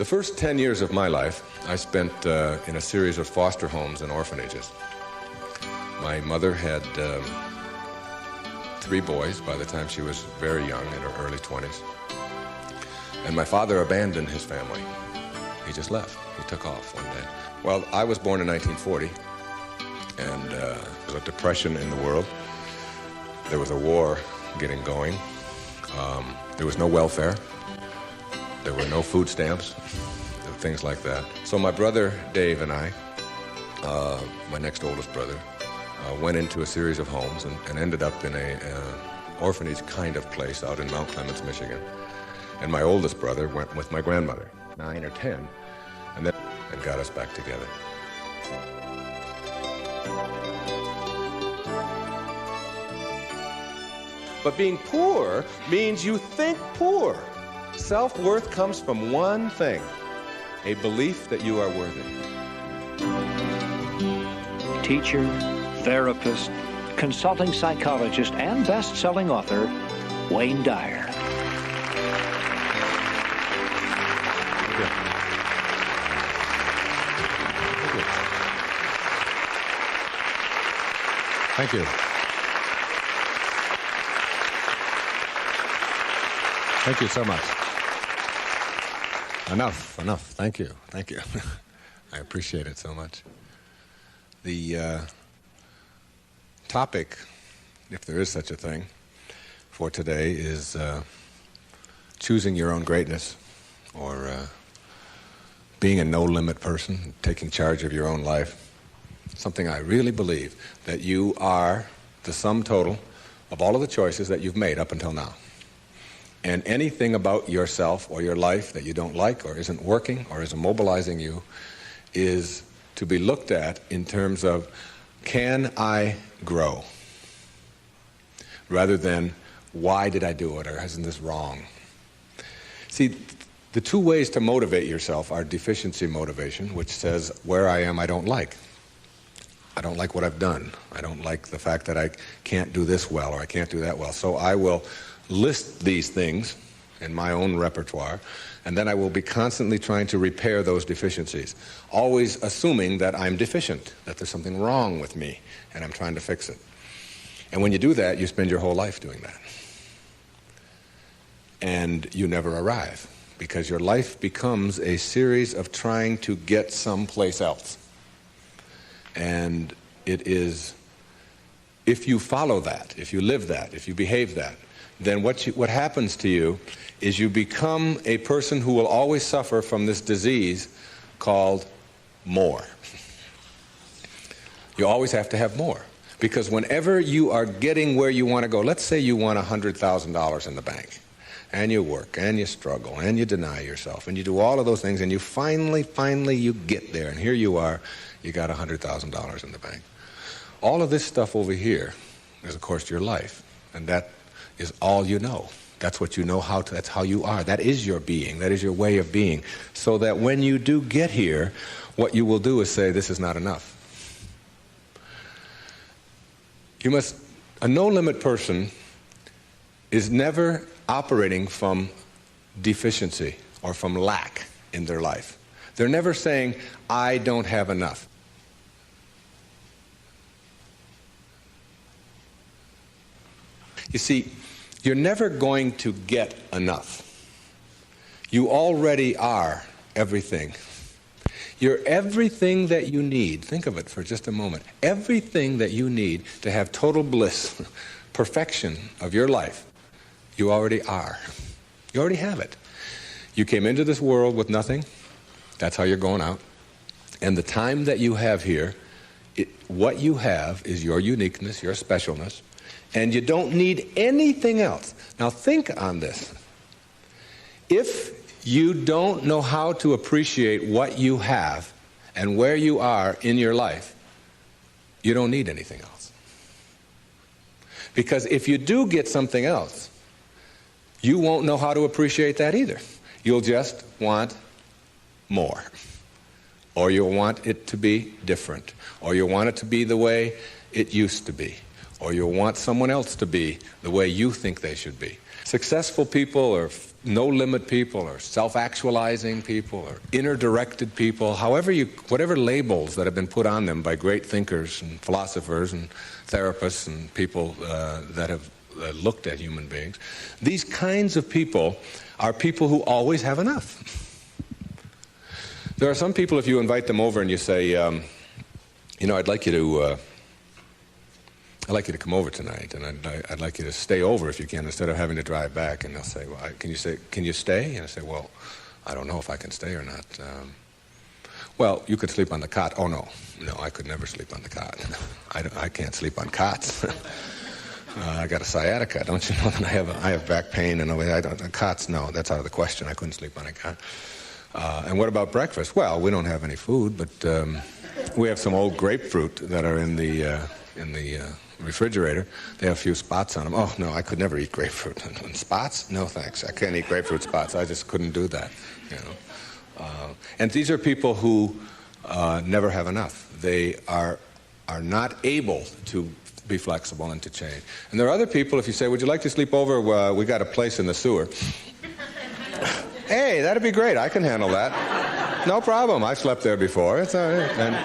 The first 10 years of my life, I spent in a series of foster homes and orphanages. My mother had 3 boys by the time she was very young, in her early 20s. And my father abandoned his family. He just left. He took off one day. Well, I was born in 1940, and there was a depression in the world. There was a war getting going. There was no welfare. There were no food stamps, things like that. So my brother Dave and I, my next oldest brother, went into a series of homes and ended up in an orphanage kind of place out in Mount Clemens, Michigan. And my oldest brother went with my grandmother, 9 or 10, and got us back together. But being poor means you think poor. Self-worth comes from one thing, a belief that you are worthy. Teacher, therapist, consulting psychologist, and best-selling author, Wayne Dyer. Thank you. Thank you so much. Enough. Thank you. I appreciate it so much. The topic, if there is such a thing, for today is choosing your own greatness, or being a no-limit person, taking charge of your own life. Something I really believe, that you are the sum total of all of the choices that you've made up until now. And anything about yourself or your life that you don't like or isn't working or isn't mobilizing you is to be looked at in terms of, can I grow? Rather than, why did I do it, or isn't this wrong? See, the 2 ways to motivate yourself are deficiency motivation, which says, where I am I don't like. I don't like what I've done. I don't like the fact that I can't do this well or I can't do that well. So I will list these things in my own repertoire, and then I will be constantly trying to repair those deficiencies, always assuming that I'm deficient, that there's something wrong with me, and I'm trying to fix it. And when you do that, you spend your whole life doing that. And you never arrive, because your life becomes a series of trying to get someplace else. And it is, if you follow that, if you live that, if you behave that, then what happens to you is you become a person who will always suffer from this disease called more. You always have to have more. Because whenever you are getting where you want to go, let's say you want $100,000 in the bank, and you work, and you struggle, and you deny yourself, and you do all of those things, and you finally you get there, and here you are, you got $100,000 in the bank. All of this stuff over here is, of course, your life, and that is all you know. That's what you know how to, that's how you are. That is your being. That is your way of being. So that when you do get here, what you will do is say, this is not enough. A no-limit person is never operating from deficiency or from lack in their life. They're never saying, I don't have enough. You see, you're never going to get enough. You already are everything. You're everything that you need. Think of it for just a moment. Everything that you need to have total bliss, perfection of your life, you already are. You already have it. You came into this world with nothing. That's how you're going out. And the time that you have here, what you have is your uniqueness, your specialness, and you don't need anything else. Now think on this. If you don't know how to appreciate what you have and where you are in your life, you don't need anything else. Because if you do get something else, you won't know how to appreciate that either. You'll just want more. Or you'll want it to be different. Or you'll want it to be the way it used to be. or you'll want someone else to be the way you think they should be. Successful people or no-limit people or self-actualizing people or inner-directed people, whatever labels that have been put on them by great thinkers and philosophers and therapists and people that have looked at human beings, these kinds of people are people who always have enough. There are some people, if you invite them over and you say, I'd like you to come over tonight, and I'd like you to stay over if you can, instead of having to drive back. And they'll say, well, can you stay? And I say, well, I don't know if I can stay or not. Well, you could sleep on the cot. Oh, no, I could never sleep on the cot. I can't sleep on cots. I got a sciatica. Don't you know that I have back pain and cots? No, that's out of the question. I couldn't sleep on a cot. And what about breakfast? Well, we don't have any food, but we have some old grapefruit that are in the refrigerator. They have a few spots on them. Oh, no, I could never eat grapefruit. And spots? No, thanks. I can't eat grapefruit spots. I just couldn't do that. And these are people who never have enough. They are not able to be flexible and to change. And there are other people, if you say, would you like to sleep over? We got a place in the sewer. Hey, that'd be great. I can handle that. No problem. I've slept there before. It's all right. And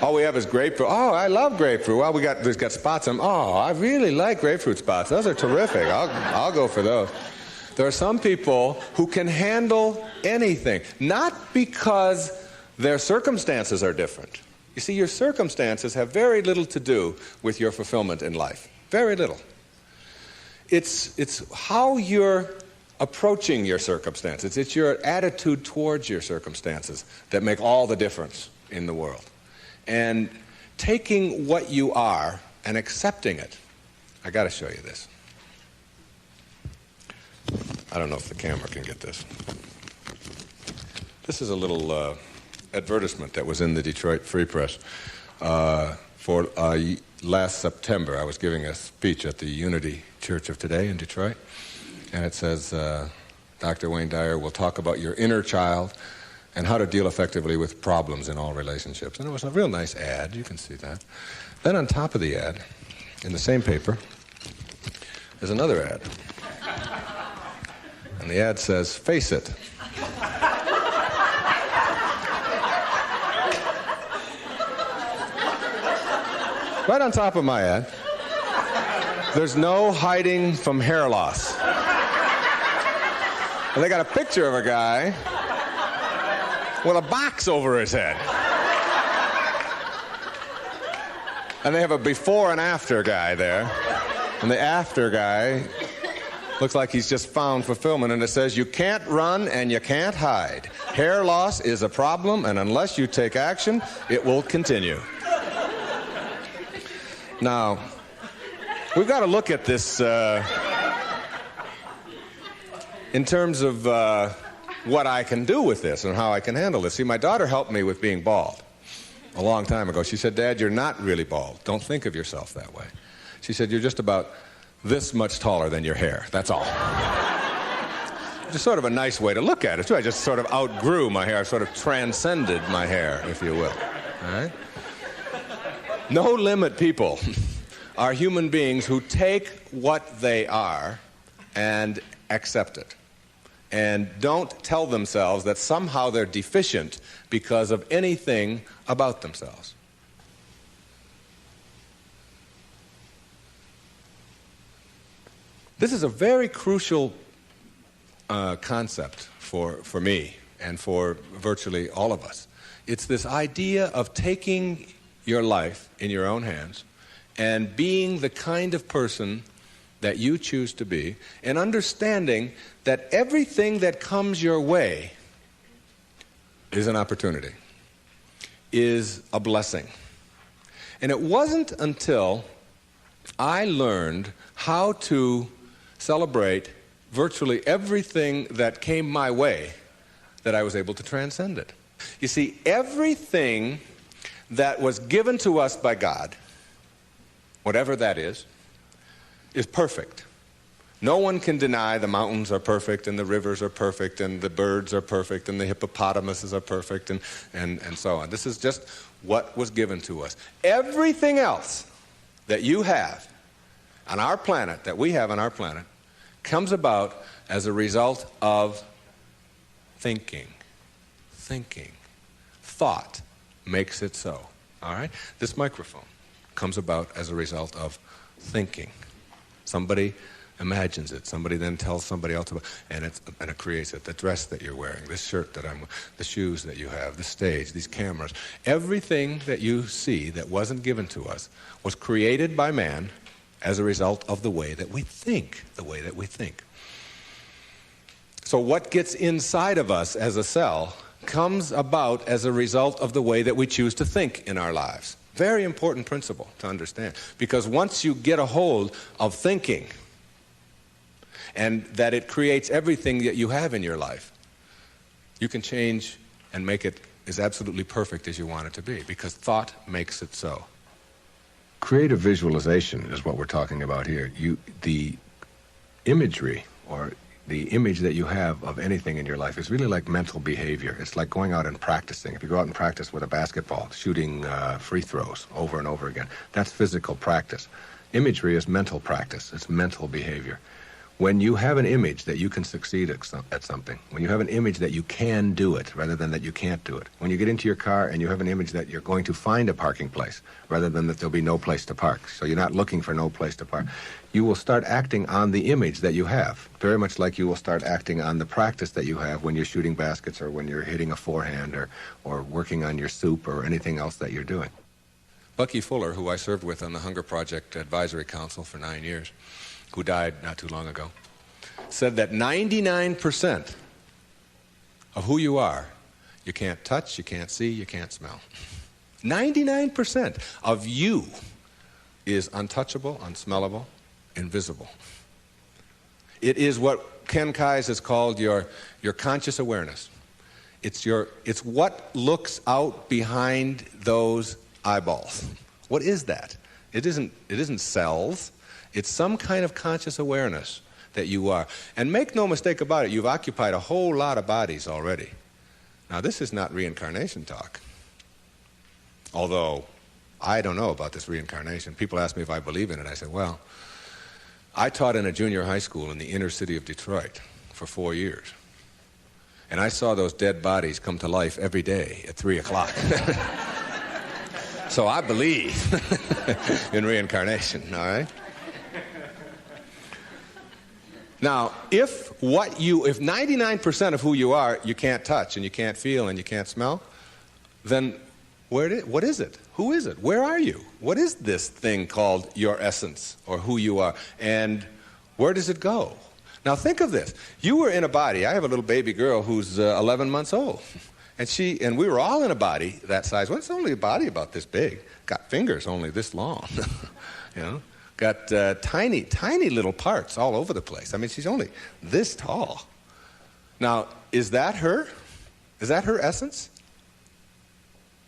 all we have is grapefruit. Oh, I love grapefruit. Well, we've got spots on them. Oh, I really like grapefruit spots. Those are terrific. I'll go for those. There are some people who can handle anything, not because their circumstances are different. You see, your circumstances have very little to do with your fulfillment in life. Very little. It's how you're approaching your circumstances. It's your attitude towards your circumstances that make all the difference in the world. And taking what you are and accepting it. I got to show you this. I don't know if the camera can get this. This is a little advertisement that was in the Detroit Free Press for last September. I was giving a speech at the Unity Church of Today in Detroit. And it says, Dr. Wayne Dyer will talk about your inner child and how to deal effectively with problems in all relationships. And it was a real nice ad. You can see that. Then on top of the ad, in the same paper, there's another ad. And the ad says, face it. Right on top of my ad, there's no hiding from hair loss. And they got a picture of a guy with a box over his head. And they have a before and after guy there. And the after guy looks like he's just found fulfillment. And it says, you can't run and you can't hide. Hair loss is a problem, and unless you take action, it will continue. Now, we've got to look at this in terms of what I can do with this and how I can handle this. See, my daughter helped me with being bald a long time ago. She said, Dad, you're not really bald. Don't think of yourself that way. She said, you're just about this much taller than your hair. That's all. Just sort of a nice way to look at it, too. I just sort of outgrew my hair. I sort of transcended my hair, if you will. All right? No-limit people are human beings who take what they are and accept it, and don't tell themselves that somehow they're deficient because of anything about themselves. This is a very crucial concept for me and for virtually all of us. It's this idea of taking your life in your own hands and being the kind of person that you choose to be, and understanding that everything that comes your way is an opportunity, is a blessing. And it wasn't until I learned how to celebrate virtually everything that came my way that I was able to transcend it. You see, everything that was given to us by God, whatever that is perfect. No one can deny the mountains are perfect, and the rivers are perfect, and the birds are perfect, and the hippopotamuses are perfect, and so on. This is just what was given to us. Everything else that you have on our planet, that we have on our planet, comes about as a result of thinking. Thinking. Thought makes it so. All right? This microphone comes about as a result of thinking. Somebody imagines it. Somebody then tells somebody else about it, and it creates it. The dress that you're wearing, this shirt that I'm wearing, the shoes that you have, the stage, these cameras. Everything that you see that wasn't given to us was created by man as a result of the way that we think, the way that we think. So what gets inside of us as a cell comes about as a result of the way that we choose to think in our lives. Very important principle to understand, because once you get a hold of thinking, and that it creates everything that you have in your life, you can change and make it as absolutely perfect as you want it to be, because thought makes it so. Creative visualization is what we're talking about here. The imagery, or the image that you have of anything in your life, is really like mental behavior. It's like going out and practicing. If you go out and practice with a basketball, shooting free throws over and over again, that's physical practice. Imagery is mental practice. It's mental behavior. When you have an image that you can succeed at something, when you have an image that you can do it rather than that you can't do it, when you get into your car and you have an image that you're going to find a parking place rather than that there'll be no place to park, so you're not looking for no place to park, you will start acting on the image that you have, very much like you will start acting on the practice that you have when you're shooting baskets or when you're hitting a forehand or working on your soup or anything else that you're doing. Bucky Fuller, who I served with on the Hunger Project Advisory Council for 9 years, who died not too long ago, said that 99% of who you are, you can't touch, you can't see, you can't smell. 99% of you is untouchable, unsmellable, invisible. It is what Ken Kais has called your conscious awareness. It's what looks out behind those eyeballs. What is that? It isn't cells. It's some kind of conscious awareness that you are. And make no mistake about it, you've occupied a whole lot of bodies already. Now, this is not reincarnation talk. Although, I don't know about this reincarnation. People ask me if I believe in it. I say, well, I taught in a junior high school in the inner city of Detroit for 4 years. And I saw those dead bodies come to life every day at 3 o'clock. So I believe in reincarnation, all right? Now, if 99% of who you are, you can't touch and you can't feel and you can't smell, then what is it? Who is it? Where are you? What is this thing called your essence or who you are? And where does it go? Now think of this. You were in a body. I have a little baby girl who's 11 months old. And we were all in a body that size. Well, it's only a body about this big. Got fingers only this long. You know? Got tiny, tiny little parts all over the place. I mean, she's only this tall. Now, is that her? Is that her essence?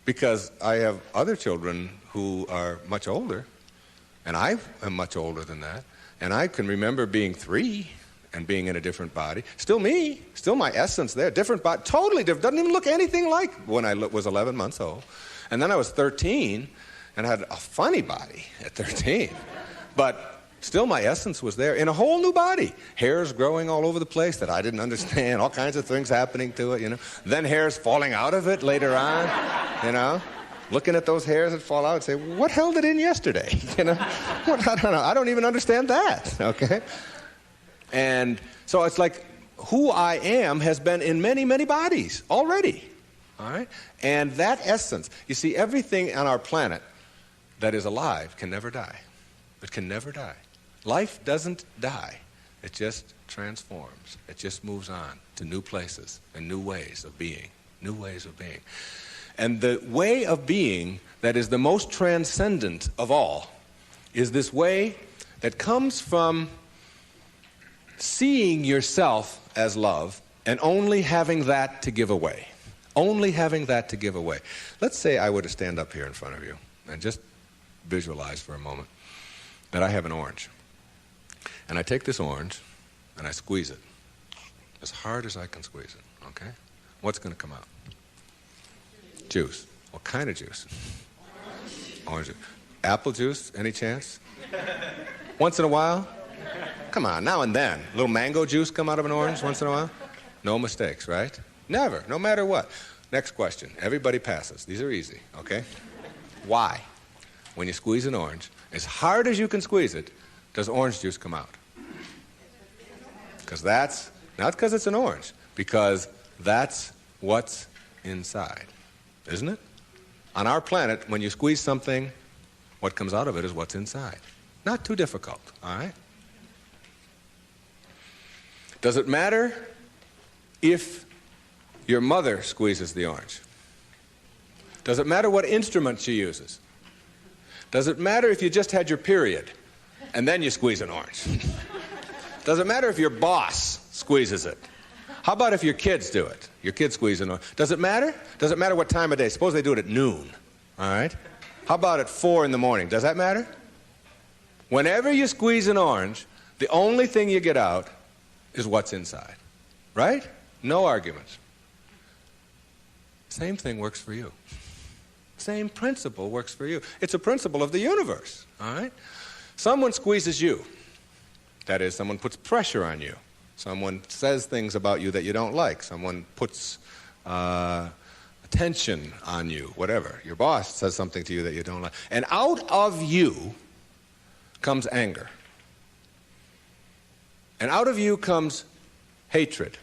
Because I have other children who are much older, and I am much older than that, and I can remember being 3 and being in a different body. Still me, still my essence there, different body, totally different. Doesn't even look anything like when I was 11 months old. And then I was 13 and had a funny body at 13. But still my essence was there in a whole new body. Hairs growing all over the place that I didn't understand, all kinds of things happening to it, you know. Then hairs falling out of it later on, you know. Looking at those hairs that fall out and say, what held it in yesterday? You know, I don't know. I don't even understand that, okay? And so it's like who I am has been in many, many bodies already, all right? And that essence, you see, everything on our planet that is alive can never die. It can never die. Life doesn't die. It just transforms. It just moves on to new places and new ways of being. New ways of being. And the way of being that is the most transcendent of all is this way that comes from seeing yourself as love and only having that to give away. Only having that to give away. Let's say I were to stand up here in front of you and just visualize for a moment that I have an orange. And I take this orange and I squeeze it as hard as I can squeeze it, okay? What's going to come out? Juice. What kind of juice? Orange juice. Apple juice, any chance? Once in a while? Come on, now and then. A little mango juice come out of an orange once in a while? No mistakes, right? Never, no matter what. Next question. Everybody passes. These are easy, okay? Why, when you squeeze an orange, as hard as you can squeeze it, does orange juice come out? Because that's, not because it's an orange, because that's what's inside, isn't it? On our planet, when you squeeze something, what comes out of it is what's inside. Not too difficult, all right? Does it matter if your mother squeezes the orange? Does it matter what instrument she uses? Does it matter if you just had your period and then you squeeze an orange? Does it matter if your boss squeezes it? How about if your kids do it? Your kids squeeze an orange. Does it matter? Does it matter what time of day? Suppose they do it at noon, all right? How about at 4 in the morning? Does that matter? Whenever you squeeze an orange, the only thing you get out is what's inside, right? No arguments. Same thing works for you. Same principle works for you. It's a principle of the universe, all right? Someone squeezes you. That is, someone puts pressure on you. Someone says things about you that you don't like. Someone puts attention on you, whatever. Your boss says something to you that you don't like. And out of you comes anger. And out of you comes hatred.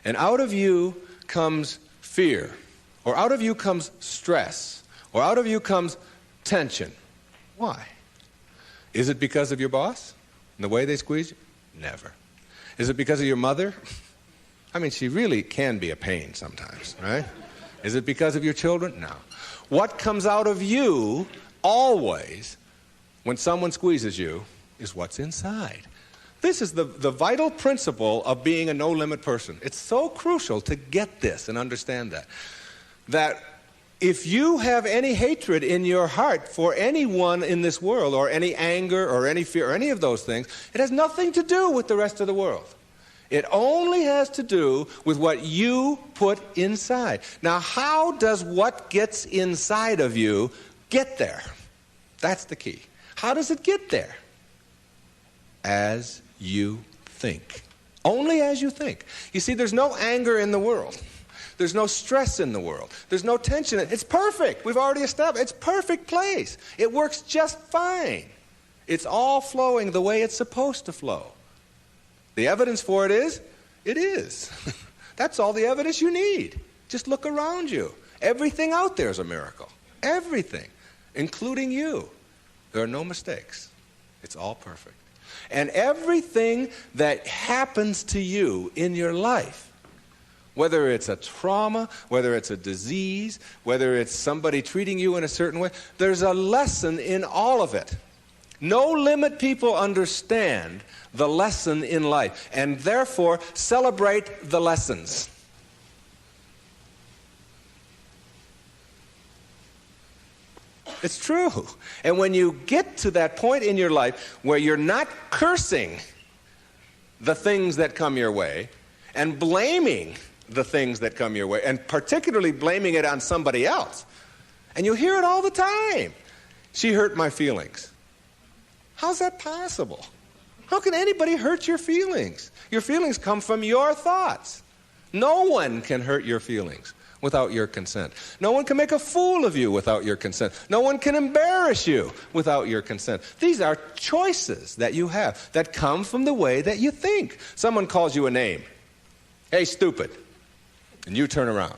And out of you comes fear. Or out of you comes stress. Or out of you comes tension. Why? Is it because of your boss and the way they squeeze you? Never. Is it because of your mother? I mean, she really can be a pain sometimes, right? Is it because of your children? No. What comes out of you always when someone squeezes you is what's inside. This is the vital principle of being a no-limit person. It's so crucial to get this and understand that. That if you have any hatred in your heart for anyone in this world, or any anger, or any fear, or any of those things, it has nothing to do with the rest of the world. It only has to do with what you put inside. Now, how does what gets inside of you get there? That's the key. How does it get there? As you think. Only as you think. You see, there's no anger in the world. There's no stress in the world. There's no tension. It's perfect. We've already established. It's a perfect place. It works just fine. It's all flowing the way it's supposed to flow. The evidence for it is. That's all the evidence you need. Just look around you. Everything out there is a miracle. Everything, including you. There are no mistakes. It's all perfect. And everything that happens to you in your life, whether it's a trauma, whether it's a disease, whether it's somebody treating you in a certain way, there's a lesson in all of it. No-limit people understand the lesson in life and therefore celebrate the lessons. It's true. And when you get to that point in your life where you're not cursing the things that come your way and blaming the things that come your way, and particularly blaming it on somebody else, and you hear it all the time. She hurt my feelings. How's that possible? How can anybody hurt your feelings? Your feelings come from your thoughts. No one can hurt your feelings without your consent. No one can make a fool of you without your consent. No one can embarrass you without your consent. These are choices that you have that come from the way that you think. Someone calls you a name. Hey, stupid. And you turn around.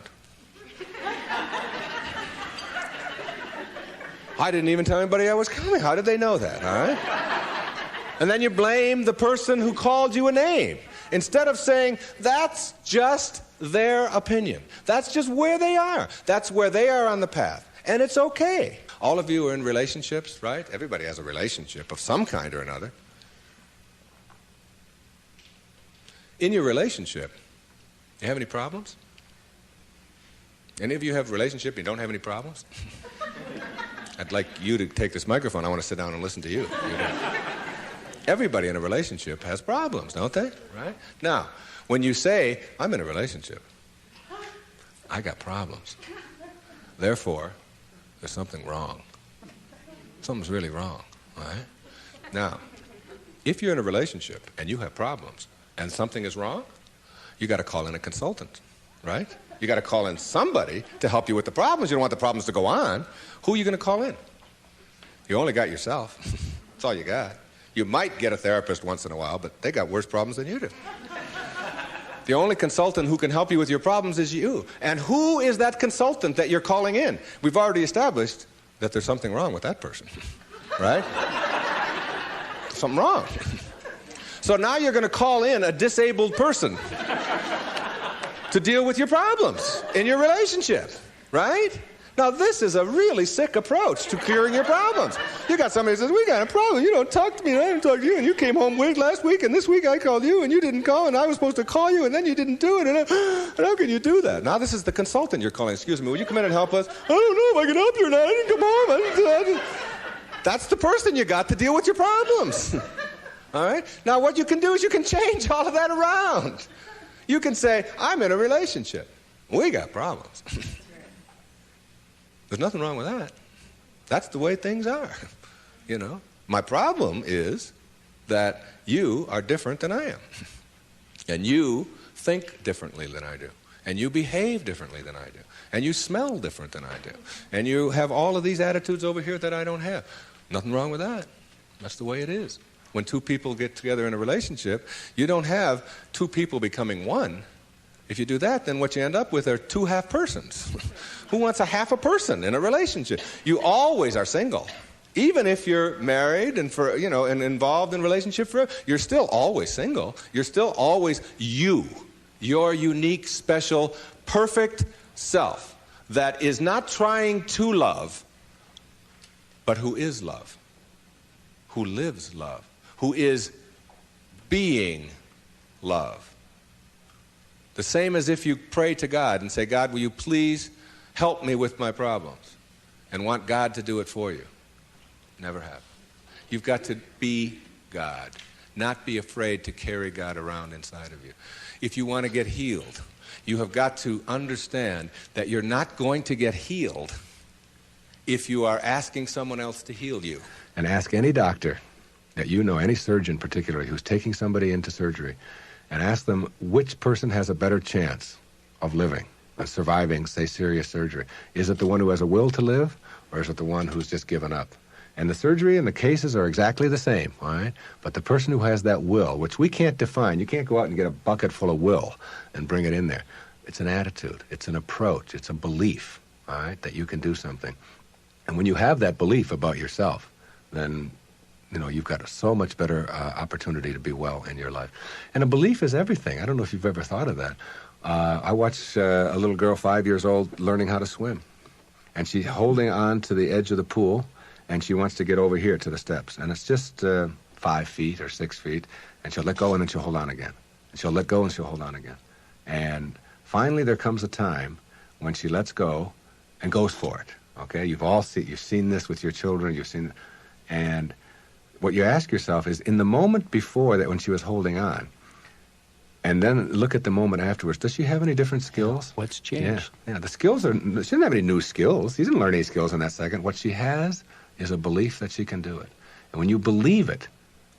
I didn't even tell anybody I was coming. How did they know that, all right? And then you blame the person who called you a name. Instead of saying, that's just their opinion. That's just where they are. That's where they are on the path. And it's okay. All of you are in relationships, right? Everybody has a relationship of some kind or another. In your relationship, you have any problems? Any of you have a relationship and you don't have any problems? I'd like you to take this microphone. I want to sit down and listen to you. Everybody in a relationship has problems, don't they? Right? Now, when you say, I'm in a relationship, I got problems. Therefore, there's something wrong. Something's really wrong, right? Now, if you're in a relationship and you have problems and something is wrong, you got to call in a consultant, right? You got to call in somebody to help you with the problems. You don't want the problems to go on. Who are you going to call in? You only got yourself. That's all you got. You might get a therapist once in a while, but they got worse problems than you do. The only consultant who can help you with your problems is you. And who is that consultant that you're calling in? We've already established that there's something wrong with that person, right? Something wrong. So now you're going to call in a disabled person to deal with your problems in your relationship, right? Now, this is a really sick approach to curing your problems. You got somebody who says, we got a problem. You don't talk to me, and I didn't talk to you, and you came home late last week, and this week I called you, and you didn't call, and I was supposed to call you, and then you didn't do it, and how can you do that? Now, this is the consultant you're calling. Excuse me, will you come in and help us? I don't know if I can help you or not. I didn't come home. That's the person you got to deal with your problems. All right? Now, what you can do is you can change all of that around. You can say, I'm in a relationship. We got problems. There's nothing wrong with that. That's the way things are. You know, my problem is that you are different than I am. And you think differently than I do. And you behave differently than I do. And you smell different than I do. And you have all of these attitudes over here that I don't have. Nothing wrong with that. That's the way it is. When two people get together in a relationship, you don't have two people becoming one. If you do that, then what you end up with are two half persons. Who wants a half a person in a relationship? You always are single. Even if you're married and and involved in a relationship forever, you're still always single. You're still always you. Your unique, special, perfect self that is not trying to love, but who is love, who lives love, who is being love. The same as if you pray to God and say, God, will you please help me with my problems? And want God to do it for you. Never happen. You've got to be God, not be afraid to carry God around inside of you. If you want to get healed, you have got to understand that you're not going to get healed if you are asking someone else to heal you. And ask any doctor that you know, any surgeon particularly, who's taking somebody into surgery, and ask them which person has a better chance of living, of surviving, say, serious surgery. Is it the one who has a will to live, or is it the one who's just given up? And the surgery and the cases are exactly the same, all right? But the person who has that will, which we can't define, you can't go out and get a bucket full of will and bring it in there. It's an attitude, it's an approach, it's a belief, all right, that you can do something. And when you have that belief about yourself, then you've got so much better opportunity to be well in your life. And a belief is everything. I don't know if you've ever thought of that. I watched a little girl, 5 years old, learning how to swim. And she's holding on to the edge of the pool, and she wants to get over here to the steps. And it's just 5 feet or 6 feet, and she'll let go, and then she'll hold on again. And she'll let go, and she'll hold on again. And finally there comes a time when she lets go and goes for it. Okay? You've seen this with your children. You've seen it. And what you ask yourself is, in the moment before that when she was holding on, and then look at the moment afterwards, does she have any different skills? What's changed? Yeah, the skills she doesn't have any new skills. She didn't learn any skills in that second. What she has is a belief that she can do it. And when you believe it,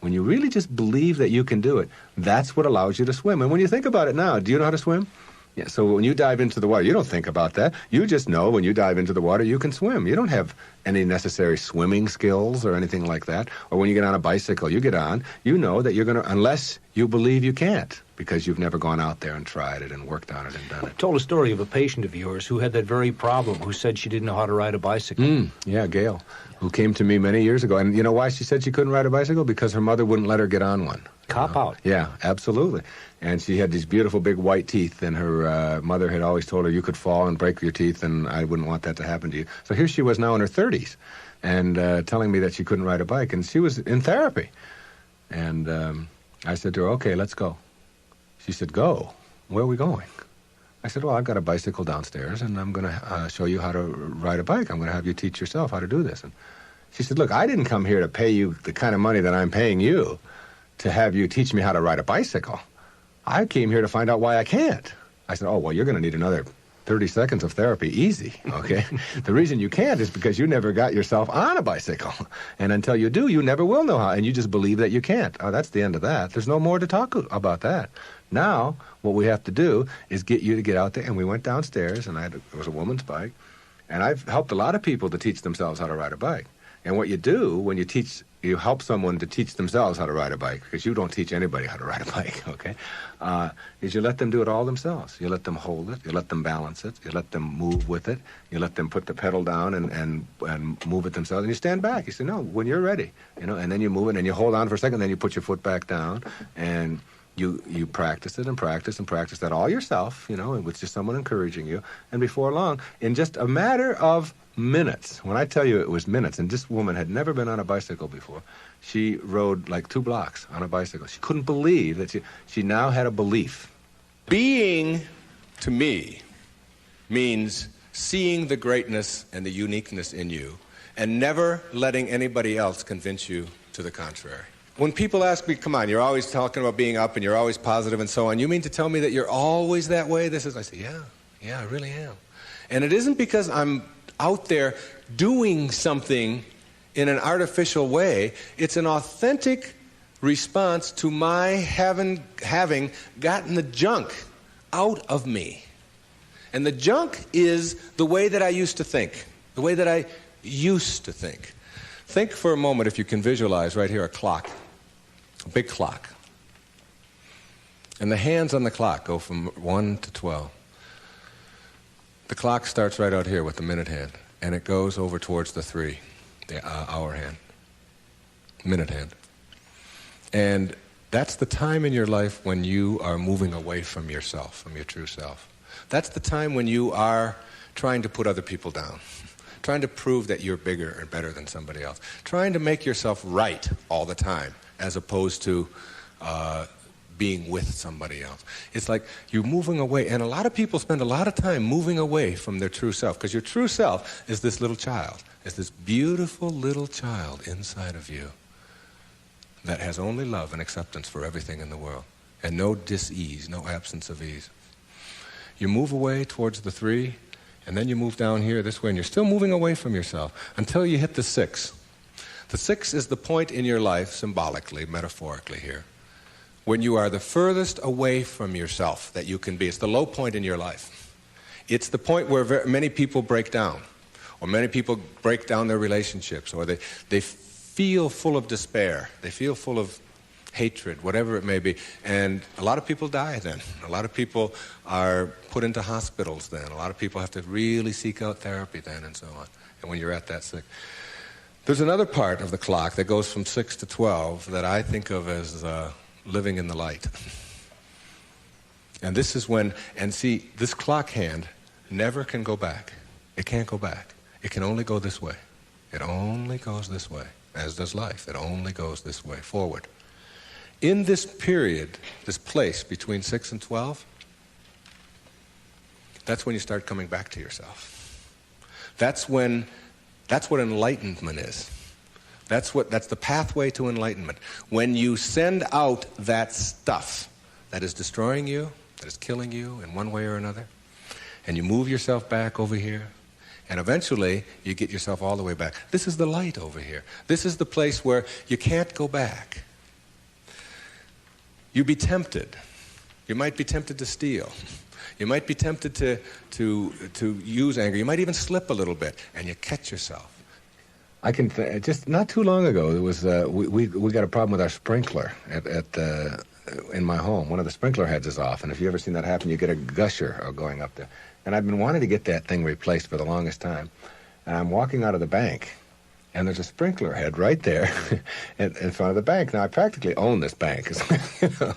when you really just believe that you can do it, that's what allows you to swim. And when you think about it now, do you know how to swim? Yeah, so when you dive into the water, you don't think about that. You just know when you dive into the water, you can swim. You don't have any necessary swimming skills or anything like that. Or when you get on a bicycle, you get on, you know that you're going to, unless you believe you can't, because you've never gone out there and tried it and worked on it and done it. Told a story of a patient of yours who had that very problem, who said she didn't know how to ride a bicycle. Yeah, Gail, who came to me many years ago. And you know why she said she couldn't ride a bicycle? Because her mother wouldn't let her get on one. Cop out. Yeah, absolutely. And she had these beautiful big white teeth, and her mother had always told her you could fall and break your teeth, and I wouldn't want that to happen to you. So here she was now in her 30s, and telling me that she couldn't ride a bike, and she was in therapy. And I said to her, okay, let's go. She said, go? Where are we going? I said, well, I've got a bicycle downstairs, and I'm going to show you how to ride a bike. I'm going to have you teach yourself how to do this. And she said, look, I didn't come here to pay you the kind of money that I'm paying you to have you teach me how to ride a bicycle. I came here to find out why I can't. I said, oh, well, you're going to need another 30 seconds of therapy easy, okay? The reason you can't is because you never got yourself on a bicycle. And until you do, you never will know how. And you just believe that you can't. Oh, that's the end of that. There's no more to talk about that. Now, what we have to do is get you to get out there. And we went downstairs, and it was a woman's bike. And I've helped a lot of people to teach themselves how to ride a bike. And what you do when you help someone to teach themselves how to ride a bike, because you don't teach anybody how to ride a bike, okay, is you let them do it all themselves. You let them hold it. You let them balance it. You let them move with it. You let them put the pedal down and move it themselves. And you stand back. You say, no, when you're ready, and then you move it, and you hold on for a second, then you put your foot back down, and you practice it and practice and practice that all yourself, with just someone encouraging you. And before long, in just a matter of minutes, when I tell you it was minutes, and this woman had never been on a bicycle before, she rode like 2 blocks on a bicycle. She couldn't believe that she now had a belief. Being, to me, means seeing the greatness and the uniqueness in you and never letting anybody else convince you to the contrary. When people ask me, come on, you're always talking about being up and you're always positive and so on, you mean to tell me that you're always that way? I say, yeah, I really am. And it isn't because I'm out there doing something in an artificial way. It's an authentic response to my having gotten the junk out of me. And the junk is the way that I used to think, the way that I used to think. Think for a moment, if you can visualize right here, a clock, a big clock. And the hands on the clock go from 1 to 12. The clock starts right out here with the minute hand, and it goes over towards the 3, the hour hand, minute hand. And that's the time in your life when you are moving away from yourself, from your true self. That's the time when you are trying to put other people down, trying to prove that you're bigger and better than somebody else, trying to make yourself right all the time, as opposed to being with somebody else. It's like you're moving away, and a lot of people spend a lot of time moving away from their true self, because your true self is this little child, is this beautiful little child inside of you that has only love and acceptance for everything in the world, and no dis-ease, no absence of ease. You move away towards the 3, and then you move down here this way, and you're still moving away from yourself until you hit the 6. The 6 is the point in your life, symbolically, metaphorically here, when you are the furthest away from yourself that you can be. It's the low point in your life. It's the point where many people break down, or many people break down their relationships, or they feel full of despair. They feel full of hatred, whatever it may be. And a lot of people die then. A lot of people are put into hospitals then. A lot of people have to really seek out therapy then, and so on. And when you're at that sick. There's another part of the clock that goes from 6 to 12 that I think of as living in the light. And this is when, and see, this clock hand never can go back. It can't go back. It can only go this way. It only goes this way, as does life. It only goes this way, forward. In this period, this place between 6 and 12, that's when you start coming back to yourself. That's what enlightenment is. That's the pathway to enlightenment. When you send out that stuff that is destroying you, that is killing you in one way or another, and you move yourself back over here, and eventually you get yourself all the way back. This is the light over here. This is the place where you can't go back. You'd be tempted. You might be tempted to steal. You might be tempted to use anger. You might even slip a little bit, and you catch yourself. I can just not too long ago, there was we got a problem with our sprinkler in my home. One of the sprinkler heads is off, and if you've ever seen that happen, you get a gusher going up there. And I've been wanting to get that thing replaced for the longest time. And I'm walking out of the bank, and there's a sprinkler head right there in front of the bank. Now, I practically own this bank,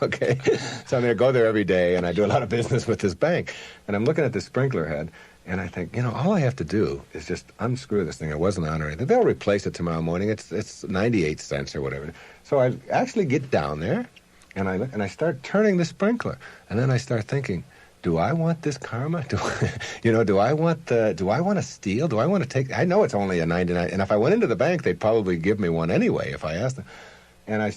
okay? So I go there every day, and I do a lot of business with this bank. And I'm looking at this sprinkler head, and I think, all I have to do is just unscrew this thing. It wasn't on or anything. They'll replace it tomorrow morning. It's 98 cents or whatever. So I actually get down there, and I look, and I start turning the sprinkler. And then I start thinking, do I want this karma? Do I want to steal? Do I want to take? I know it's only a 99, and if I went into the bank, they'd probably give me one anyway if I asked them. And I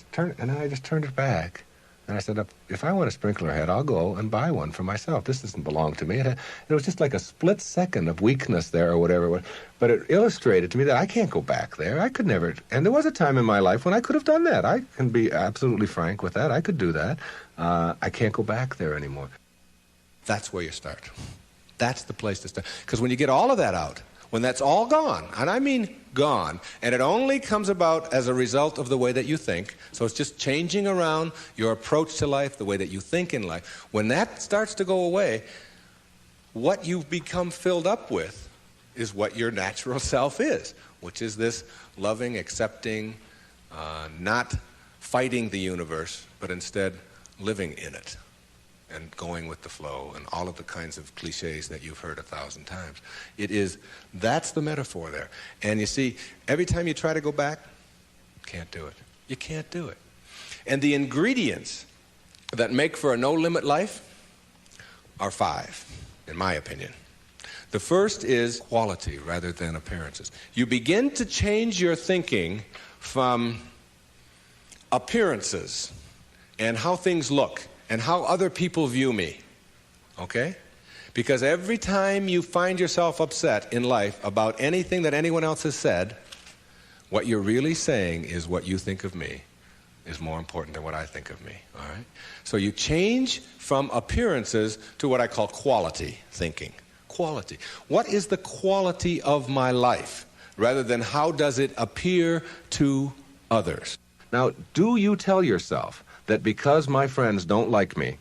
just turned it back, And I said, if I want a sprinkler head, I'll go and buy one for myself. This doesn't belong to me. It was just like a split second of weakness there or whatever it was. But it illustrated to me that I can't go back there. I could never. And there was a time in my life when I could have done that. I can be absolutely frank with that. I could do that. I can't go back there anymore. That's where you start. That's the place to start. Because when you get all of that out, when that's all gone, and I mean gone, and it only comes about as a result of the way that you think, so it's just changing around your approach to life, the way that you think in life. When that starts to go away, what you've become filled up with is what your natural self is, which is this loving, accepting, not fighting the universe, but instead living in it and going with the flow and all of the kinds of cliches that you've heard 1,000 times. That's the metaphor there. And you see, every time you try to go back, can't do it. You can't do it. And the ingredients that make for a no-limit life are 5, in my opinion. The first is quality rather than appearances. You begin to change your thinking from appearances and how things look and how other people view me, okay? Because every time you find yourself upset in life about anything that anyone else has said, what you're really saying is what you think of me is more important than what I think of me, all right? So you change from appearances to what I call quality thinking. Quality. What is the quality of my life, rather than how does it appear to others? Now, do you tell yourself that because my friends don't like me,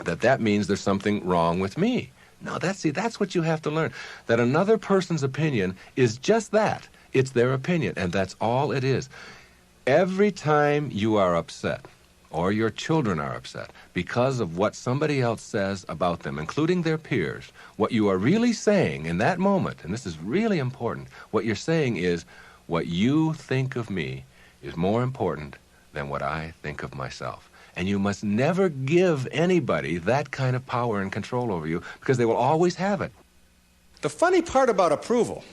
that means there's something wrong with me? No, that's what you have to learn. That another person's opinion is just that. It's their opinion, and that's all it is. Every time you are upset, or your children are upset, because of what somebody else says about them, including their peers, what you are really saying in that moment, and this is really important, what you're saying is, what you think of me is more important than what I think of myself. And you must never give anybody that kind of power and control over you, because they will always have it. The funny part about approval,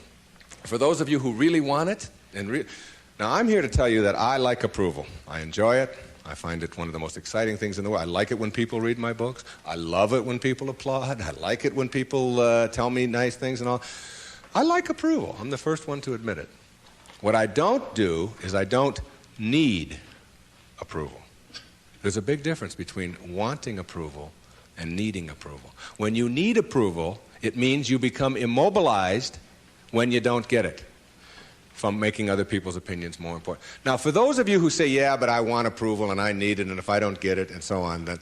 for those of you who really want it, now I'm here to tell you that I like approval. I enjoy it. I find it one of the most exciting things in the world. I like it when people read my books. I love it when people applaud. I like it when people tell me nice things and all. I like approval. I'm the first one to admit it. What I don't do is I don't need approval. There's a big difference between wanting approval and needing approval. When you need approval, it means you become immobilized when you don't get it, from making other people's opinions more important. Now, for those of you who say, yeah, but I want approval and I need it, and if I don't get it, and so on, then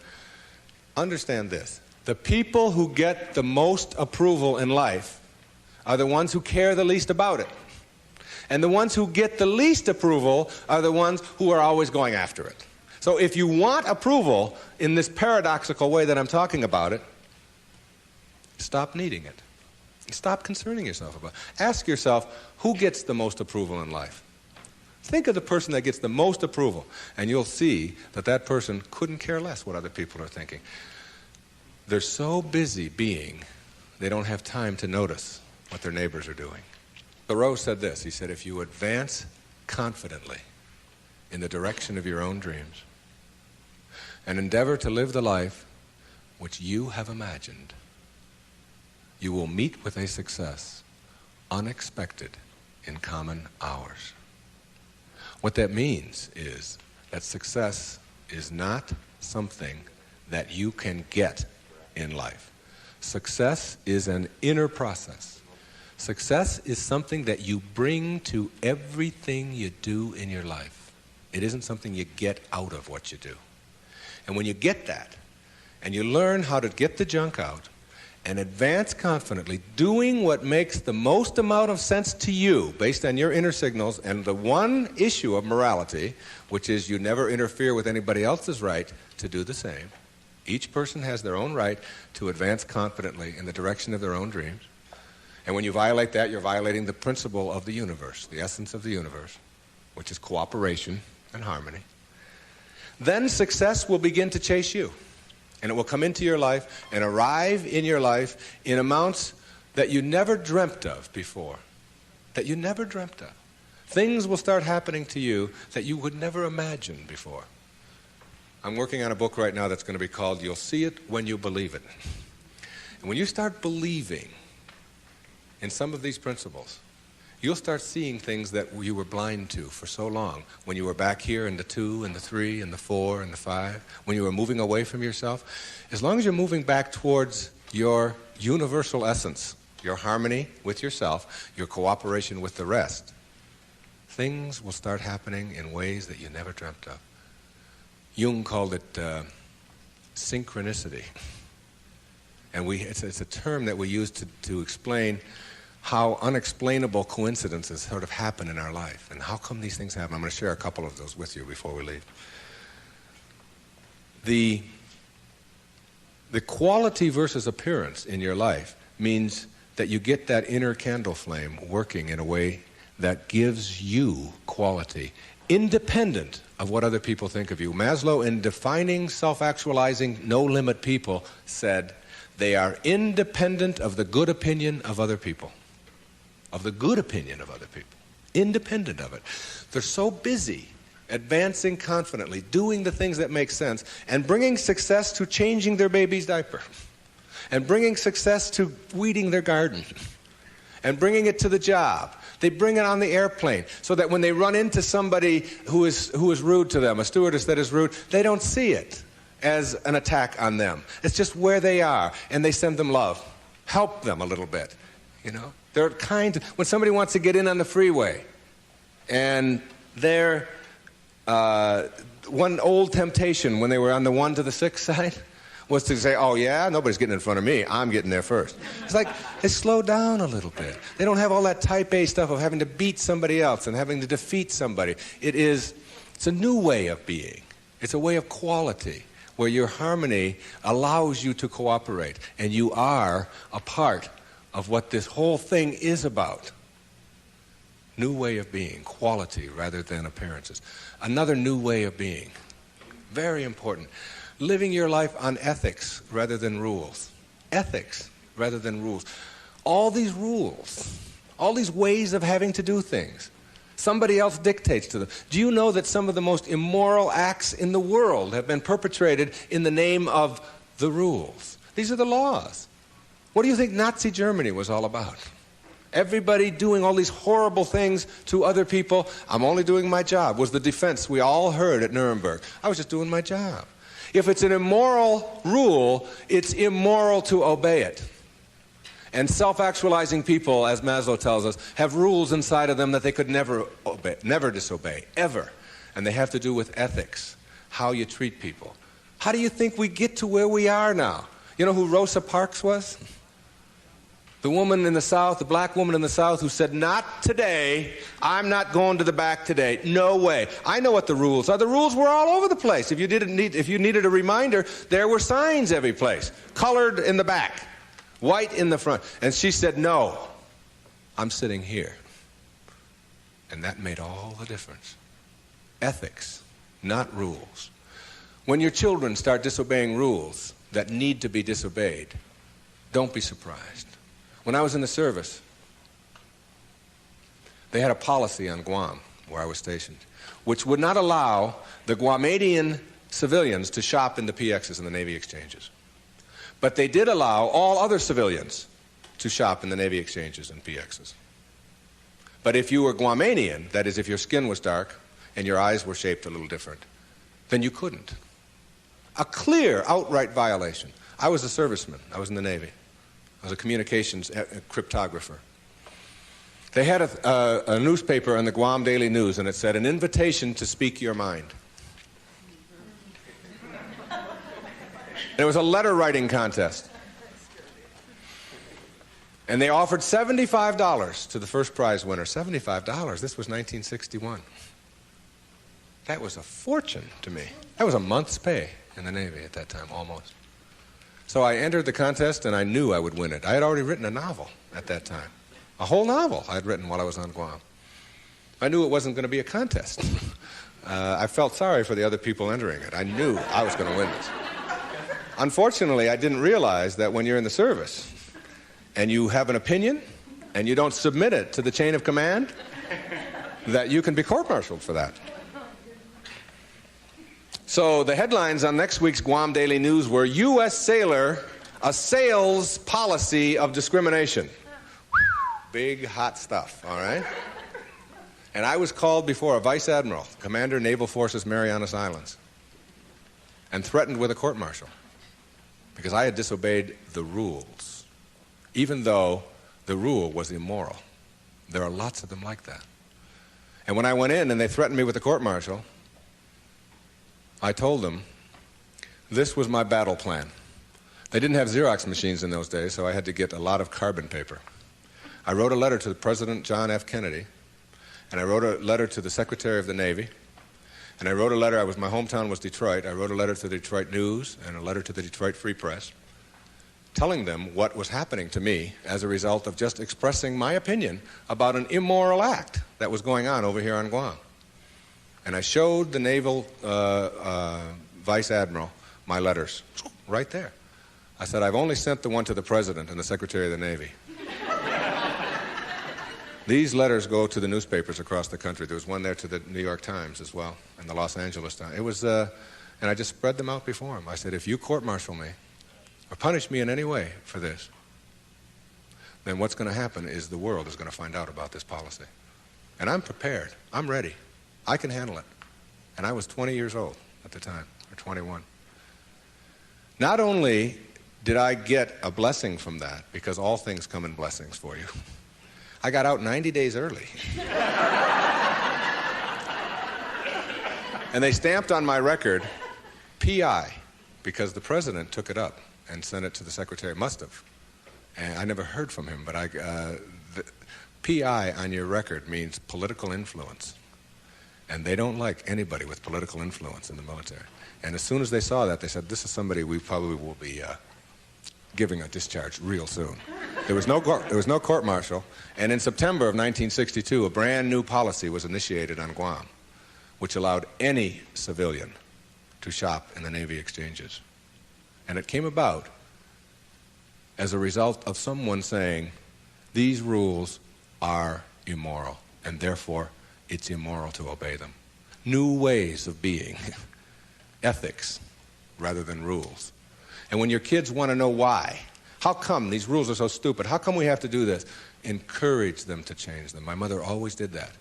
understand this. The people who get the most approval in life are the ones who care the least about it. And the ones who get the least approval are the ones who are always going after it. So if you want approval in this paradoxical way that I'm talking about it, stop needing it. Stop concerning yourself about it. Ask yourself, who gets the most approval in life? Think of the person that gets the most approval, and you'll see that that person couldn't care less what other people are thinking. They're so busy being, they don't have time to notice what their neighbors are doing. Thoreau said this. He said, if you advance confidently in the direction of your own dreams and endeavor to live the life which you have imagined, you will meet with a success unexpected in common hours. What that means is that success is not something that you can get in life. Success is an inner process. Success is something that you bring to everything you do in your life. It isn't something you get out of what you do. And when you get that, and you learn how to get the junk out, and advance confidently, doing what makes the most amount of sense to you based on your inner signals, and the one issue of morality, which is you never interfere with anybody else's right to do the same. Each person has their own right to advance confidently in the direction of their own dreams. And when you violate that, you're violating the principle of the universe, the essence of the universe, which is cooperation and harmony. Then success will begin to chase you. And it will come into your life and arrive in your life in amounts that you never dreamt of before. That you never dreamt of. Things will start happening to you that you would never imagine before. I'm working on a book right now that's going to be called You'll See It When You Believe It. And when you start believing in some of these principles, you'll start seeing things that you were blind to for so long. When you were back here in the 2 and the 3 and the 4 and the 5, when you were moving away from yourself, as long as you're moving back towards your universal essence, your harmony with yourself, your cooperation with the rest, things will start happening in ways that you never dreamt of. Jung called it synchronicity. And it's a term that we use to explain how unexplainable coincidences sort of happen in our life. And how come these things happen? I'm going to share a couple of those with you before we leave. The quality versus appearance in your life means that you get that inner candle flame working in a way that gives you quality, independent of what other people think of you. Maslow, in defining self-actualizing, no-limit people, said they are independent of the good opinion of other people. Of the good opinion of other people. Independent of it. They're so busy advancing confidently, doing the things that make sense, and bringing success to changing their baby's diaper, and bringing success to weeding their garden, and bringing it to the job. They bring it on the airplane so that when they run into somebody who is rude to them, a stewardess that is rude, they don't see it as an attack on them. It's just where they are, and they send them love. Help them a little bit, you know. They're kind. When somebody wants to get in on the freeway, and they're one old temptation when they were on the 1 to the 6 side was to say, oh yeah, nobody's getting in front of me, I'm getting there first. It's like, they slow down a little bit. They don't have all that type A stuff of having to beat somebody else and having to defeat somebody. It's a new way of being. It's a way of quality where your harmony allows you to cooperate, and you are a part of what this whole thing is about. New way of being, quality rather than appearances. Another new way of being, very important. Living your life on ethics rather than rules. Ethics rather than rules. All these rules, all these ways of having to do things, somebody else dictates to them. Do you know that some of the most immoral acts in the world have been perpetrated in the name of the rules? These are the laws. What do you think Nazi Germany was all about? Everybody doing all these horrible things to other people. I'm only doing my job, was the defense we all heard at Nuremberg. I was just doing my job. If it's an immoral rule, it's immoral to obey it. And self-actualizing people, as Maslow tells us, have rules inside of them that they could never obey, never disobey, ever. And they have to do with ethics, how you treat people. How do you think we get to where we are now? You know who Rosa Parks was? The woman in the South, the black woman in the South who said, not today, I'm not going to the back today. No way. I know what the rules are. The rules were all over the place. If you needed a reminder, there were signs every place. Colored in the back, white in the front. And she said, no, I'm sitting here. And that made all the difference. Ethics, not rules. When your children start disobeying rules that need to be disobeyed, don't be surprised. When I was in the service, they had a policy on Guam, where I was stationed, which would not allow the Guamanian civilians to shop in the PXs and the Navy exchanges. But they did allow all other civilians to shop in the Navy exchanges and PXs. But if you were Guamanian, that is, if your skin was dark and your eyes were shaped a little different, then you couldn't. A clear, outright violation. I was a serviceman. I was in the Navy. I was a communications cryptographer. They had a newspaper in the Guam Daily News, and it said, an invitation to speak your mind. And it was a letter writing contest. And they offered $75 to the first prize winner. $75. This was 1961. That was a fortune to me. That was a month's pay in the Navy at that time, almost. So I entered the contest, and I knew I would win it. I had already written a novel at that time. A whole novel I had written while I was on Guam. I knew it wasn't going to be a contest. I felt sorry for the other people entering it. I knew I was going to win this. Unfortunately, I didn't realize that when you're in the service and you have an opinion and you don't submit it to the chain of command, that you can be court-martialed for that. So the headlines on next week's Guam Daily News were U.S. sailor assails policy of discrimination. Big, hot stuff, all right? And I was called before a vice admiral, commander Naval Forces Marianas Islands, and threatened with a court-martial because I had disobeyed the rules, even though the rule was immoral. There are lots of them like that. And when I went in and they threatened me with a court-martial, I told them this was my battle plan. They didn't have Xerox machines in those days, so I had to get a lot of carbon paper. I wrote a letter to President John F. Kennedy, and I wrote a letter to the Secretary of the Navy, and I wrote a letter. My hometown was Detroit. I wrote a letter to the Detroit News and a letter to the Detroit Free Press, telling them what was happening to me as a result of just expressing my opinion about an immoral act that was going on over here on Guam. And I showed the naval vice admiral my letters right there. I said, I've only sent the one to the president and the secretary of the Navy. These letters go to the newspapers across the country. There was one there to the New York Times as well, and the Los Angeles Times. It was, and I just spread them out before him. I said, if you court-martial me or punish me in any way for this, then what's going to happen is the world is going to find out about this policy. And I'm prepared. I'm ready. I can handle it. And I was 20 years old at the time, or 21. Not only did I get a blessing from that, because all things come in blessings for you, I got out 90 days early. And they stamped on my record, P.I., because the president took it up and sent it to the secretary. Must have. And I never heard from him, but the P.I. on your record means political influence. And they don't like anybody with political influence in the military. And as soon as they saw that, they said, this is somebody we probably will be giving a discharge real soon. There was no court-martial, and in September of 1962, a brand new policy was initiated on Guam, which allowed any civilian to shop in the Navy exchanges. And it came about as a result of someone saying, these rules are immoral, and therefore it's immoral to obey them. New ways of being, ethics rather than rules. And when your kids want to know why, how come these rules are so stupid? How come we have to do this? Encourage them to change them. My mother always did that.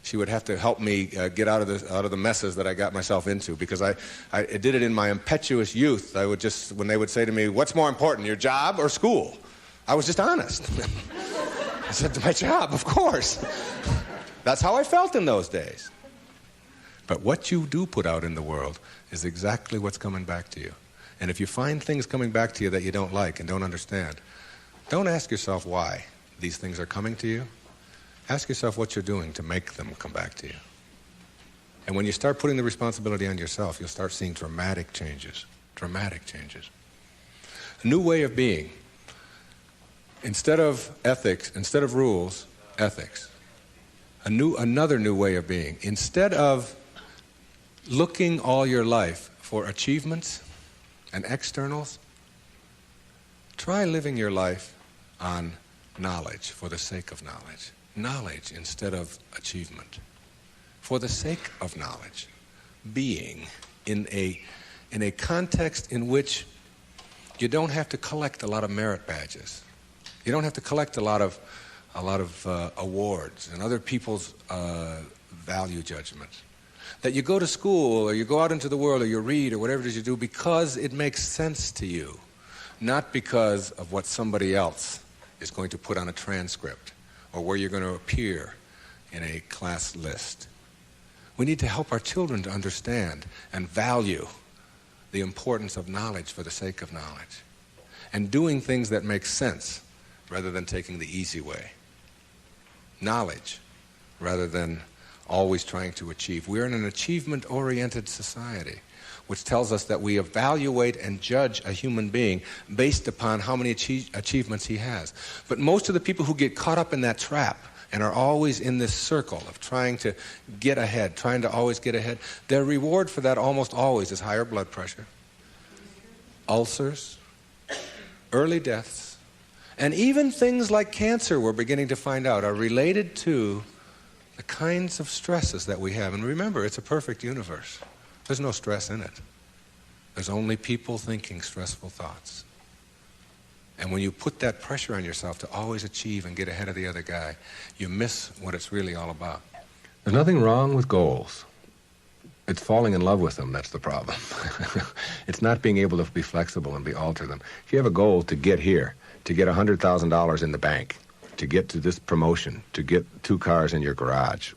She would have to help me get out of the messes that I got myself into, because I did it in my impetuous youth. I would just, when they would say to me, what's more important, your job or school? I was just honest. I said, my job, of course. That's how I felt in those days. But what you do put out in the world is exactly what's coming back to you. And if you find things coming back to you that you don't like and don't understand, don't ask yourself why these things are coming to you. Ask yourself what you're doing to make them come back to you. And when you start putting the responsibility on yourself, you'll start seeing dramatic changes. Dramatic changes. A new way of being. Instead of ethics, instead of rules, ethics. Another new way of being. Instead of looking all your life for achievements and externals, try living your life on knowledge for the sake of knowledge. Knowledge instead of achievement. For the sake of knowledge. Being in a context in which you don't have to collect a lot of merit badges. You don't have to collect a lot of awards and other people's value judgments. That you go to school or you go out into the world or you read or whatever it is you do because it makes sense to you, not because of what somebody else is going to put on a transcript or where you're going to appear in a class list. We need to help our children to understand and value the importance of knowledge for the sake of knowledge and doing things that make sense rather than taking the easy way. Knowledge rather than always trying to achieve. We're in an achievement-oriented society, which tells us that we evaluate and judge a human being based upon how many achievements he has. But most of the people who get caught up in that trap and are always in this circle of trying to get ahead, trying to always get ahead, their reward for that almost always is higher blood pressure, ulcers, early deaths, and even things like cancer, we're beginning to find out, are related to the kinds of stresses that we have. And remember, it's a perfect universe. There's no stress in it. There's only people thinking stressful thoughts. And when you put that pressure on yourself to always achieve and get ahead of the other guy, you miss what it's really all about. There's nothing wrong with goals. It's falling in love with them that's the problem. It's not being able to be flexible and alter them. If you have a goal to get here, to get $100,000 in the bank, to get to this promotion, to get 2 cars in your garage,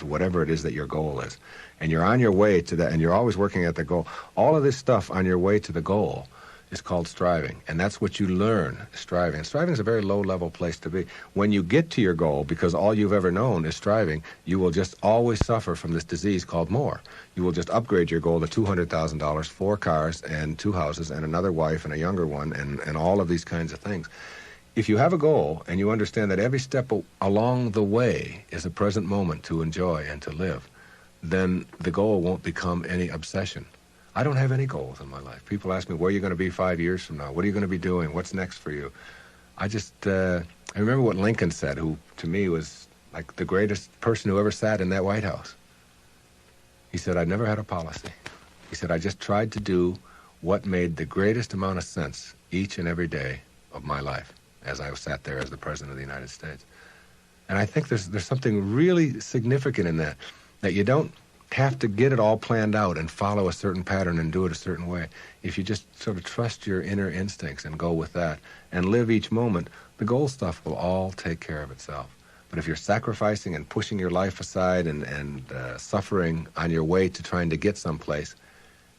whatever it is that your goal is, and you're on your way to that, and you're always working at the goal, all of this stuff on your way to the goal is called striving, and that's what you learn, striving. And striving is a very low-level place to be. When you get to your goal, because all you've ever known is striving, you will just always suffer from this disease called more. You will just upgrade your goal to $200,000, 4 cars and 2 houses and another wife and a younger one and all of these kinds of things. If you have a goal and you understand that every step along the way is a present moment to enjoy and to live, then the goal won't become any obsession. I don't have any goals in my life. People ask me, where are you going to be 5 years from now? What are you going to be doing? What's next for you? I remember what Lincoln said, who to me was like the greatest person who ever sat in that White House. He said, I never had a policy. He said, I just tried to do what made the greatest amount of sense each and every day of my life as I sat there as the President of the United States. And I think there's something really significant in that you don't have to get it all planned out and follow a certain pattern and do it a certain way. If you just sort of trust your inner instincts and go with that and live each moment, the goal stuff will all take care of itself. But if you're sacrificing and pushing your life aside and suffering on your way to trying to get someplace,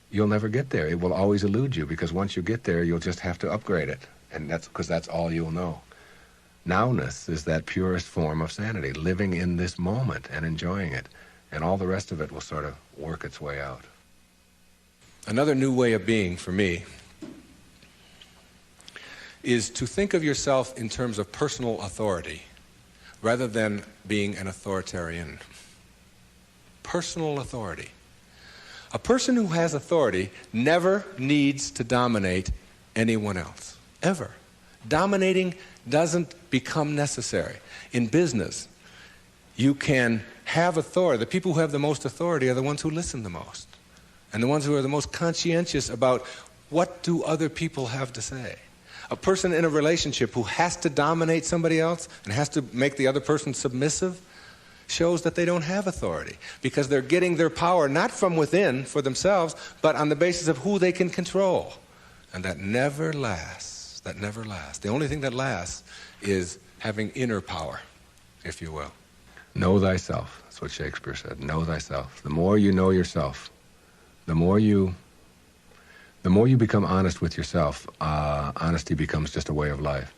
you'll never get there. It will always elude you, because once you get there, you'll just have to upgrade it. And that's because that's all you'll know. Nowness is that purest form of sanity, living in this moment and enjoying it. And all the rest of it will sort of work its way out. Another new way of being for me is to think of yourself in terms of personal authority rather than being an authoritarian. Personal authority. A person who has authority never needs to dominate anyone else, ever. Dominating doesn't become necessary. In business, you can have authority. The people who have the most authority are the ones who listen the most, and the ones who are the most conscientious about what do other people have to say. A person in a relationship who has to dominate somebody else and has to make the other person submissive shows that they don't have authority, because they're getting their power not from within for themselves, but on the basis of who they can control. And that never lasts. That never lasts. The only thing that lasts is having inner power, if you will. Know thyself. That's what Shakespeare said. Know thyself. The more you know yourself, the more you become honest with yourself, honesty becomes just a way of life.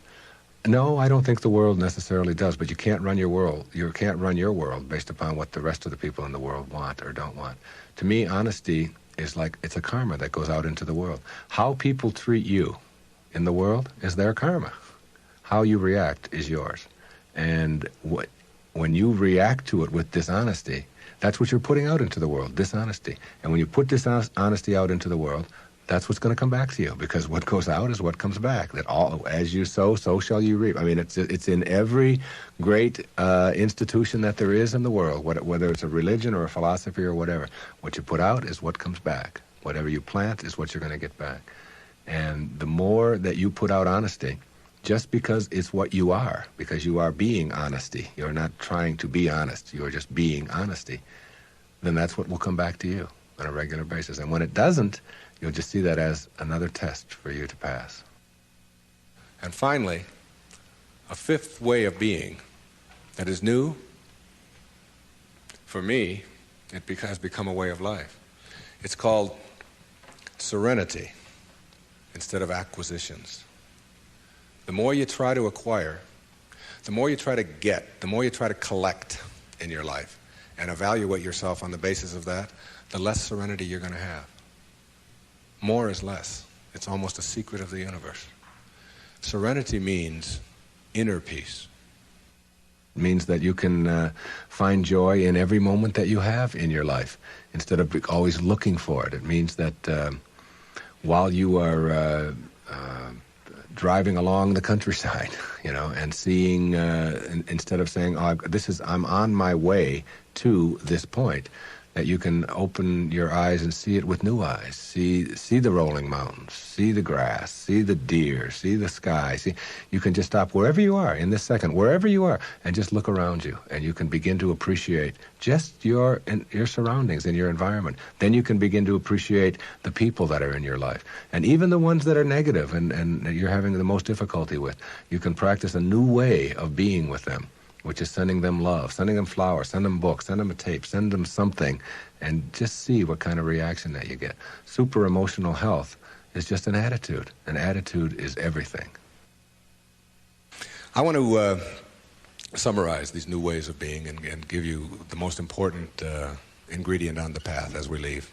No, I don't think the world necessarily does, but you can't run your world. You can't run your world based upon what the rest of the people in the world want or don't want. To me, honesty is like, it's a karma that goes out into the world. How people treat you in the world is their karma. How you react is yours. And when you react to it with dishonesty, that's what you're putting out into the world, dishonesty. And when you put dishonesty out into the world, that's what's going to come back to you, because what goes out is what comes back. That all, as you sow, so shall you reap. I mean, it's in every great institution that there is in the world, whether it's a religion or a philosophy or whatever. What you put out is what comes back. Whatever you plant is what you're going to get back. And the more that you put out honesty, just because it's what you are, because you are being honesty, you're not trying to be honest, you're just being honesty, then that's what will come back to you on a regular basis. And when it doesn't, you'll just see that as another test for you to pass. And finally, a fifth way of being that is new, for me, it has become a way of life. It's called serenity instead of acquisitions. The more you try to acquire, the more you try to get, the more you try to collect in your life and evaluate yourself on the basis of that, the less serenity you're going to have. More is less. It's almost a secret of the universe. Serenity means inner peace. It means that you can find joy in every moment that you have in your life instead of always looking for it. It means that while you are driving along the countryside, and seeing, instead of saying, I'm on my way to this point, that you can open your eyes and see it with new eyes. See the rolling mountains, see the grass, see the deer, see the sky. You can just stop wherever you are in this second, wherever you are, and just look around you, and you can begin to appreciate just your surroundings and your environment. Then you can begin to appreciate the people that are in your life, and even the ones that are negative and you're having the most difficulty with. You can practice a new way of being with them, which is sending them love, sending them flowers, send them books, send them a tape, send them something, and just see what kind of reaction that you get. Super emotional health is just an attitude. An attitude is everything. I want to summarize these new ways of being and give you the most important ingredient on the path as we leave.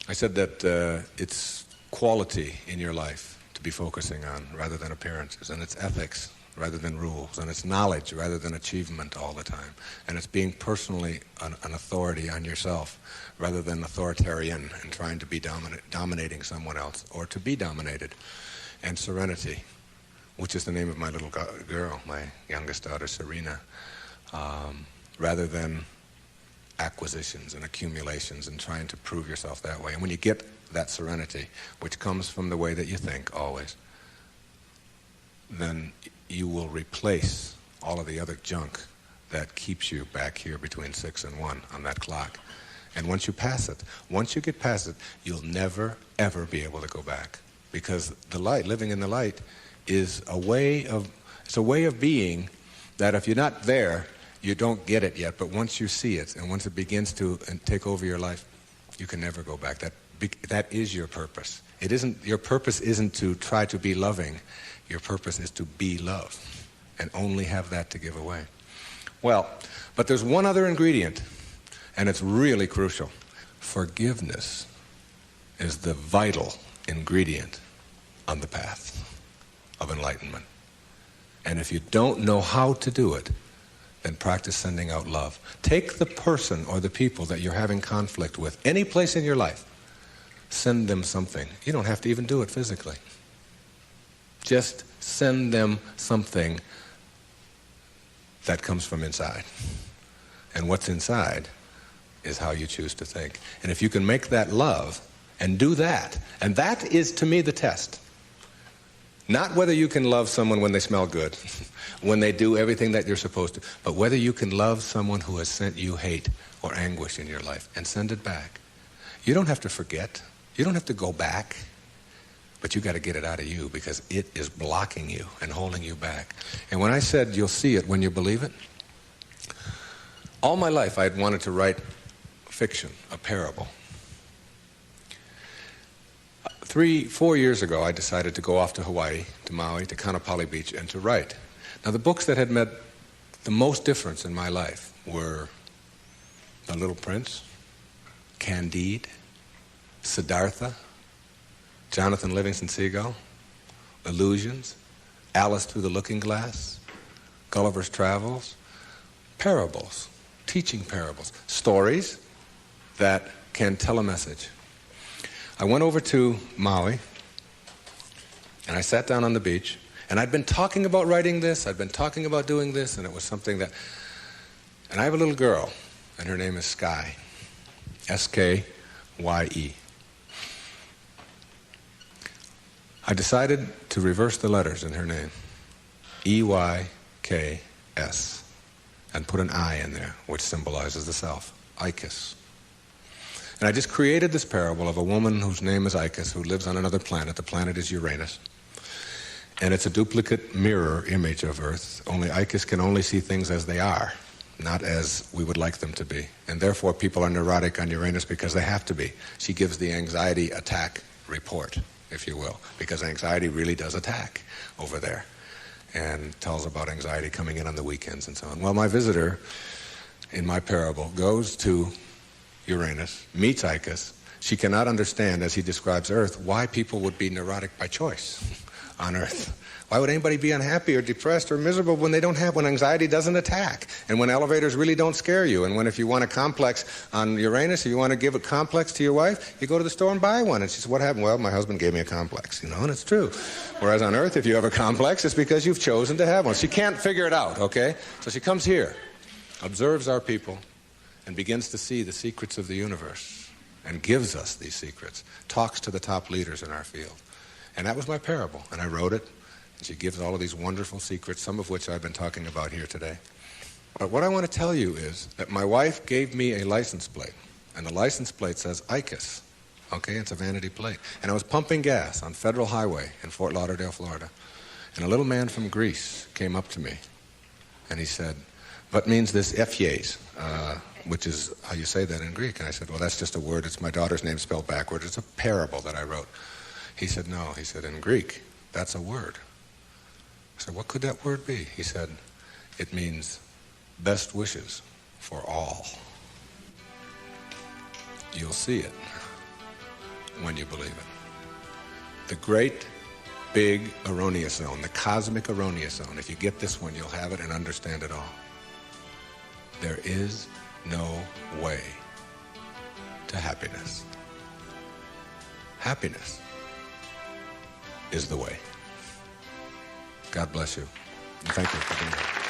I said that it's quality in your life to be focusing on rather than appearances, and it's ethics rather than rules, and it's knowledge rather than achievement all the time, and it's being personally an authority on yourself rather than authoritarian and trying to be dominating someone else or to be dominated, and serenity, which is the name of my little girl, my youngest daughter, Serena, rather than acquisitions and accumulations and trying to prove yourself that way. And when you get that serenity, which comes from the way that you think always, then you will replace all of the other junk that keeps you back here between 6 and 1 on that clock. And once you get past it, you'll never, ever be able to go back. Because the light, living in the light, is a way of being that if you're not there, you don't get it yet. But once you see it, and once it begins to take over your life, you can never go back. That is your purpose. Your purpose isn't to try to be loving. Your purpose is to be love and only have that to give away. Well, but there's one other ingredient, and it's really crucial. Forgiveness is the vital ingredient on the path of enlightenment. And if you don't know how to do it, then practice sending out love. Take the person or the people that you're having conflict with, any place in your life, send them something. You don't have to even do it physically. Just send them something that comes from inside. And what's inside is how you choose to think. And if you can make that love and do that, and that is to me the test. Not whether you can love someone when they smell good, when they do everything that you're supposed to, but whether you can love someone who has sent you hate or anguish in your life and send it back. You don't have to forget. You don't have to go back. But you got to get it out of you because it is blocking you and holding you back. And when I said you'll see it when you believe it, all my life I had wanted to write fiction, a parable. 3-4 years ago, I decided to go off to Hawaii, to Maui, to Kaanapali Beach, and to write. Now, the books that had made the most difference in my life were The Little Prince, Candide, Siddhartha, Jonathan Livingston Seagull, Illusions, Alice Through the Looking Glass, Gulliver's Travels, parables, teaching parables, stories that can tell a message. I went over to Maui, and I sat down on the beach, and I'd been talking about writing this, I'd been talking about doing this, and it was something that... And I have a little girl, and her name is Sky, S-K-Y-E. I decided to reverse the letters in her name, E-Y-K-S, and put an I in there, which symbolizes the self, Icus. And I just created this parable of a woman whose name is Icus, who lives on another planet. The planet is Uranus. And it's a duplicate mirror image of Earth, only Icus can only see things as they are, not as we would like them to be. And therefore people are neurotic on Uranus because they have to be. She gives the anxiety attack report, if you will, because anxiety really does attack over there, and tells about anxiety coming in on the weekends and so on. Well, my visitor in my parable goes to Uranus, meets Icus. She cannot understand, as he describes Earth, why people would be neurotic by choice on Earth. Why would anybody be unhappy or depressed or miserable when anxiety doesn't attack, and when elevators really don't scare you, and when if you want a complex on Uranus, if you want to give a complex to your wife, you go to the store and buy one. And she says, what happened? Well, my husband gave me a complex, and it's true. Whereas on Earth, if you have a complex, it's because you've chosen to have one. She can't figure it out, okay? So she comes here, observes our people, and begins to see the secrets of the universe and gives us these secrets, talks to the top leaders in our field. And that was my parable, and I wrote it, and she gives all of these wonderful secrets, some of which I've been talking about here today. But what I want to tell you is that my wife gave me a license plate, and the license plate says ICUS. Okay, it's a vanity plate. And I was pumping gas on Federal Highway in Fort Lauderdale, Florida, and a little man from Greece came up to me, and he said, "What means this Efyes?" Which is how you say that in Greek. And I said, "Well, that's just a word. It's my daughter's name spelled backwards. It's a parable that I wrote." He said, "No." He said, "In Greek, that's a word." I said, "What could that word be?" He said, "It means best wishes for all." You'll see it when you believe it. The great, big erroneous zone, the cosmic erroneous zone. If you get this one, you'll have it and understand it all. There is no way to happiness. Happiness is the way. God bless you. And thank you for being here.